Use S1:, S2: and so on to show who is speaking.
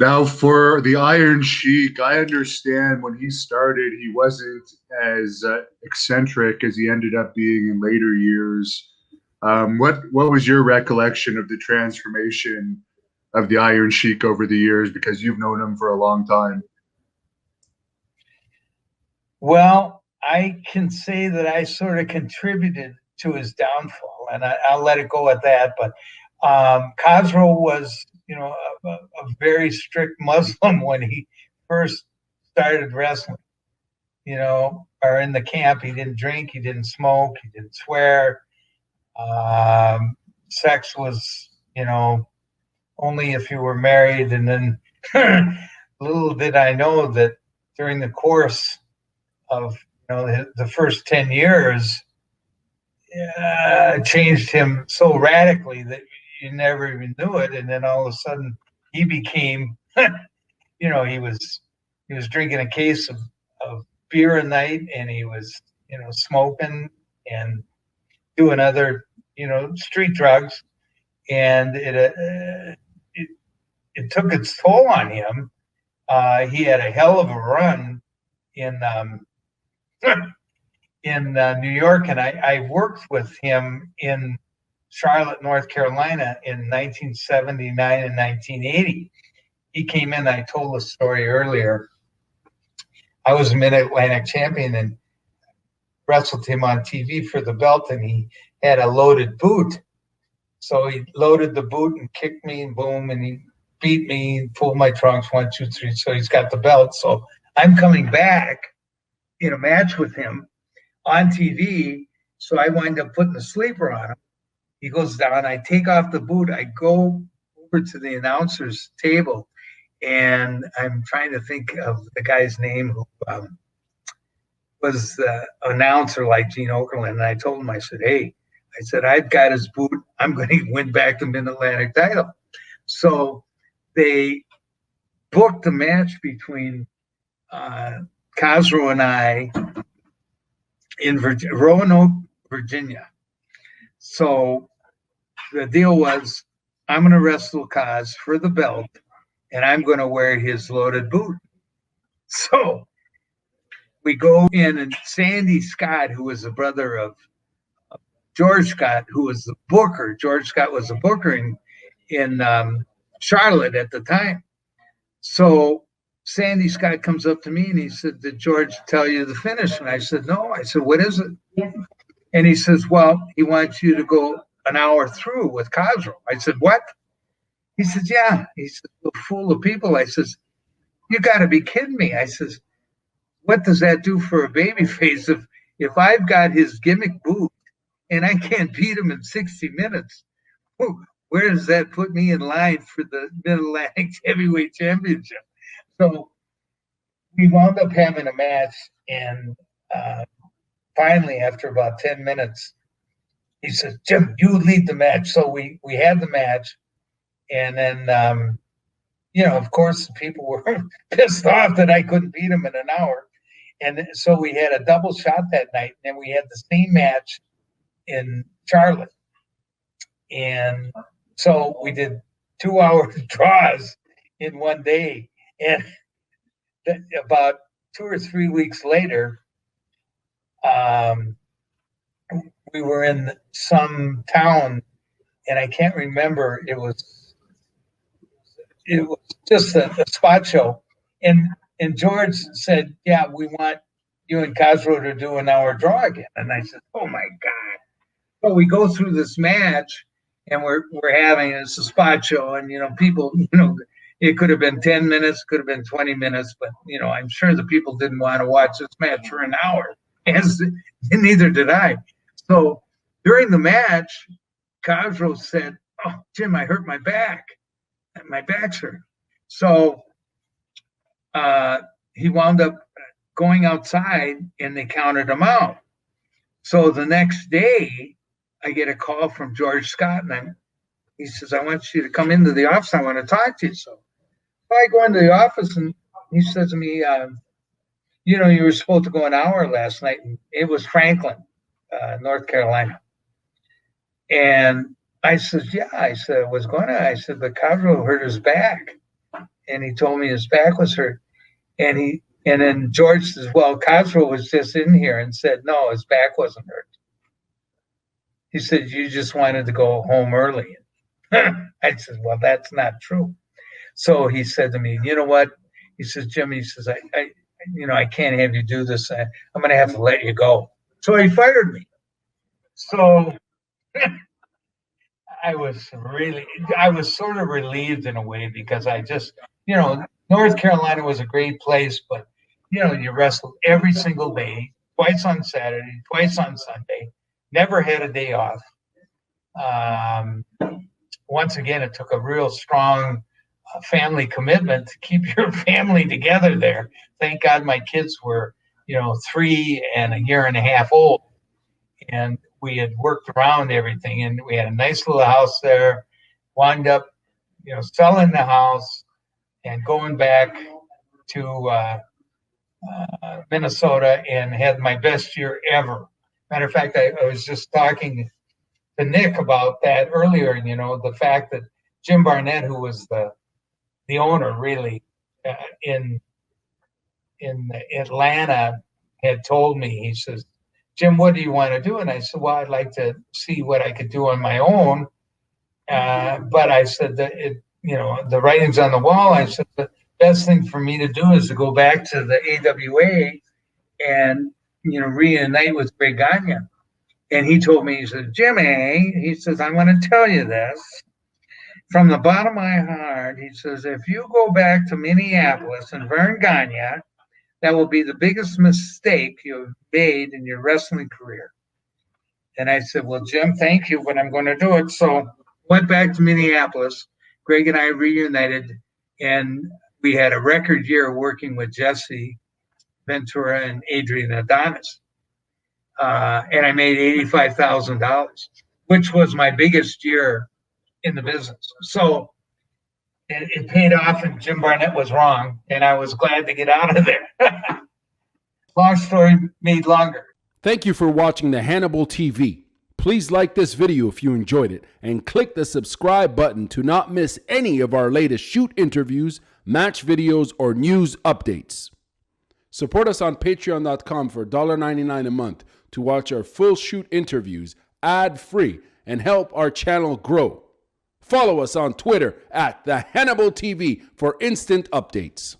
S1: Now, for the Iron Sheik, I understand when he started, he wasn't as eccentric as he ended up being in later years. What was your recollection of the transformation of the Iron Sheik over the years? Because you've known him for a long time.
S2: Well, I can say that I sort of contributed to his downfall, and I'll let it go at that. But Khosrow was, a very strict Muslim when he first started wrestling. Or in the camp, he didn't drink, he didn't smoke, he didn't swear. Sex was, only if you were married. And then little did I know that during the course of the first 10 years, changed him so radically that you never even knew it. And then all of a sudden he became, he was drinking a case of beer a night, and he was, smoking and doing other, street drugs. And it took its toll on him. He had a hell of a run in New York, and I worked with him in Charlotte, North Carolina in 1979 and 1980. He came in, I told the story earlier. I was a Mid-Atlantic champion and wrestled him on TV for the belt, and he had a loaded boot. So he loaded the boot and kicked me, and boom, and he beat me and pulled my trunks, 1, 2, 3. So he's got the belt. So I'm coming back in a match with him on TV. So I wind up putting the sleeper on him. He goes down. I take off the boot. I go over to the announcer's table, and I'm trying to think of the guy's name who was the announcer like Gene Okerlund. And I told him, I said, hey, I've got his boot. I'm going to win back the Mid-Atlantic title. So they booked a match between Khosrow and I in Roanoke, Virginia. So the deal was, I'm going to wrestle Kaz for the belt, and I'm going to wear his loaded boot. So we go in, and Sandy Scott, who was the brother of George Scott, who was the booker. George Scott was a booker in Charlotte at the time. So Sandy Scott comes up to me and he said, did George tell you the finish? And I said, no. I said, what is it? And he says, well, he wants you to go an hour through with Khosrow. I said, what? He says, yeah. He said, full of people. I says, you got to be kidding me. I says, what does that do for a baby face if I've got his gimmick boot and I can't beat him in 60 minutes? Where does that put me in line for the Mid-Atlantic Heavyweight Championship? So we wound up having a match, and finally, after about 10 minutes, he says, Jim, you lead the match. So we had the match, and then, of course, people were pissed off that I couldn't beat him in an hour. And so we had a double shot that night, and we had the same match in Charlotte. And so we did 2-hour draws in one day. And about 2 or 3 weeks later, we were in some town, and I can't remember. It was just a spot show. And George said, yeah, we want you and Khosrow to do an hour draw again. And I said, oh my God. So we go through this match, and we're having, it's a spot show, and people, it could have been 10 minutes, could have been 20 minutes, but I'm sure the people didn't want to watch this match for an hour, and neither did I. So during the match, Khosrow said, oh, Jim, I hurt my back. My back's hurt. So he wound up going outside, and they counted him out. So the next day, I get a call from George Scott, and he says, I want you to come into the office. I want to talk to you. So I go into the office, and he says to me, you were supposed to go an hour last night. And it was Franklin, North Carolina. And I said, yeah. I said, what's going on? I said, but Khosrow hurt his back. and he told me his back was hurt. And then George says, well, Cosgrove was just in here and said, no, his back wasn't hurt. He said, you just wanted to go home early. I said, well, that's not true. So he said to me, you know what? He says, Jim, he says, I can't have you do this. I'm going to have to let you go. So he fired me. So I was sort of relieved in a way, because I just, North Carolina was a great place, but, you wrestled every single day, twice on Saturday, twice on Sunday, never had a day off. Once again, it took a real strong family commitment to keep your family together there. Thank God my kids were, 3 and a year and a half old. And we had worked around everything, and we had a nice little house there. Wound up, selling the house and going back to Minnesota, and had my best year ever. Matter of fact, I was just talking to Nick about that earlier. The fact that Jim Barnett, who was the owner really in Atlanta, had told me, he says, Jim, what do you want to do? And I said, well, I'd like to see what I could do on my own. But I said that the writing's on the wall. I said, the best thing for me to do is to go back to the AWA and, reunite with Greg Gagne. And he told me, he said, Jimmy, he says, I'm going to tell you this from the bottom of my heart. He says, if you go back to Minneapolis and Vern Gagne, that will be the biggest mistake you've made in your wrestling career. And I said, well, Jim, thank you, but I'm going to do it. So went back to Minneapolis. Greg and I reunited, and we had a record year working with Jesse Ventura and Adrian Adonis. And I made $85,000, which was my biggest year in the business. So it paid off, and Jim Barnett was wrong, and I was glad to get out of there. Long story made longer.
S3: Thank you for watching the Hannibal TV. Please like this video if you enjoyed it, and click the subscribe button to not miss any of our latest shoot interviews, match videos, or news updates. Support us on patreon.com for $1.99 a month to watch our full shoot interviews ad-free and help our channel grow. Follow us on Twitter at the Hannibal TV for instant updates.